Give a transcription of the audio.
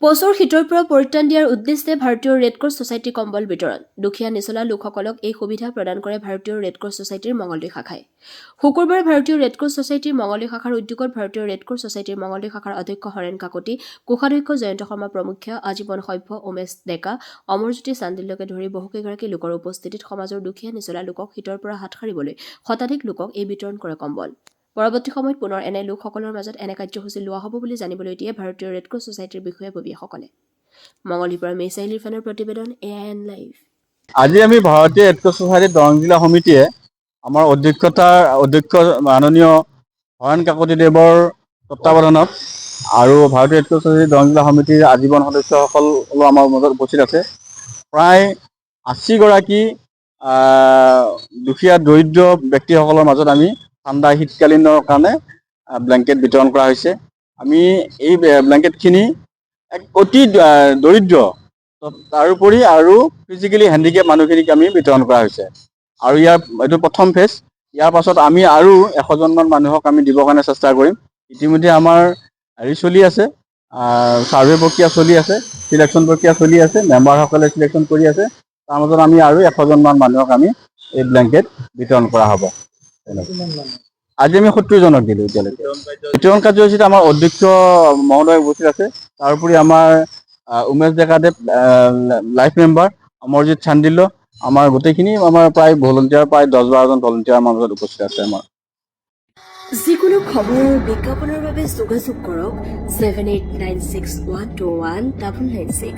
পচৰ শীতৰ পৰা পৰিত্ৰাণ দিয়াৰ উদ্দেশ্যে ভাৰতীয় ৰেড ক্ৰছ ছ'চাইটি কম্বল বিতৰণ দুখীয়া নিচলা লোকসকলক এই সুবিধা প্ৰদান কৰে ভাৰতীয় ৰেড ক্ৰছ ছ'চাইটিৰ মঙলদৈ শাখাই শুকুৰবাৰে ভাৰতীয় ৰেড ক্ৰছ ছ'চাইটিৰ মঙলদৈ শাখাৰ উদ্যোগত ভাৰতীয় ৰেড ক্ৰছ ছ'চাইটিৰ মঙলদৈ শাখাৰ অধ্যক্ষ হৰেণ কাকতি কোষাধ্যক্ষ জয়ন্ত শৰ্মা প্ৰমুখ্যে আজীৱন সভ্য উমেশ ডেকা অমৰজ্যোতি চান্দিল্যকে ধৰি বহুকেইগৰাকী লোকৰ উপস্থিতিত সমাজৰ দুখীয়া নিচলা লোকক শীতৰ পৰা হাত সাৰিবলৈ শতাধিক লোকক এই বিতৰণ কৰে কম্বল পৰৱৰ্তী সময়ত পুনৰ এনে লোকসকলৰ মাজত এনে কাৰ্যসূচী লোৱা হ'ব বুলি জানিবলৈ দিয়ে ভাৰতীয় ৰেড ক্ৰছ ছ'চাইটিৰ বিষয়াববীয়াসকলে মঙলদৈৰ পৰা মেইচাইল ইৰফানৰ প্ৰতিবেদন AIN লাইভ আজি আমি ভাৰতীয় ৰেড ক্ৰছ ছ'চাইটি দৰং জিলা সমিতিয়ে আমাৰ অধ্যক্ষ মাননীয় হৰেণ কাকতিদেৱৰ তত্বাৱধানত আৰু ভাৰতীয় ৰেড ক্ৰছ ছ'চাইটি দৰং জিলা সমিতিৰ আজীৱন সদস্যসকলো আমাৰ মাজত উপস্থিত আছে প্ৰায় 80 গৰাকী দুখীয়া দৰিদ্ৰ ব্যক্তিসকলৰ মাজত আমি ঠাণ্ডা শীতকালীনৰ কাৰণে ব্লেংকেট বিতৰণ কৰা হৈছে আমি এই ব্লেংকেটখিনি এক অতি দৰিদ্ৰ তাৰোপৰি আৰু ফিজিকেলি হেণ্ডিকেপ মানুহখিনিক আমি বিতৰণ কৰা হৈছে আৰু এইটো প্ৰথম ফেজ ইয়াৰ পাছত আমি আৰু 100জনমান মানুহক আমি দিবৰ কাৰণে চেষ্টা কৰিম ইতিমধ্যে আমাৰ হেৰি চলি আছে সাৰ্ভে প্ৰক্ৰিয়া চলি আছে সিলেকশ্যন প্ৰক্ৰিয়া চলি আছে মেম্বাৰসকলে সিলেকশ্যন কৰি আছে তাৰ মাজত আমি আৰু 100জনমান মানুহক আমি এই ব্লেংকেট বিতৰণ কৰা হ'ব আজি আমি 70জনক দিলোঁ এতিয়ালৈকে বিতৰণ কাৰ্যসূচীত আমাৰ অধ্যক্ষ মহোদয় উপস্থিত আছে তাৰোপৰি আমাৰ উমেশ ডেকাদেৱ লাইফ মেম্বাৰ অমৰজিৎ চান্দিল্য আমাৰ গোটেইখিনি আমাৰ প্ৰায় ভলণ্টিয়াৰ প্ৰায় 10-12জন ভলণ্টিয়াৰ আমাৰ মাজত উপস্থিত আছে আমাৰ যিকোনো খবৰ আৰু বিজ্ঞাপনৰ বাবে যোগাযোগ কৰক 7896121996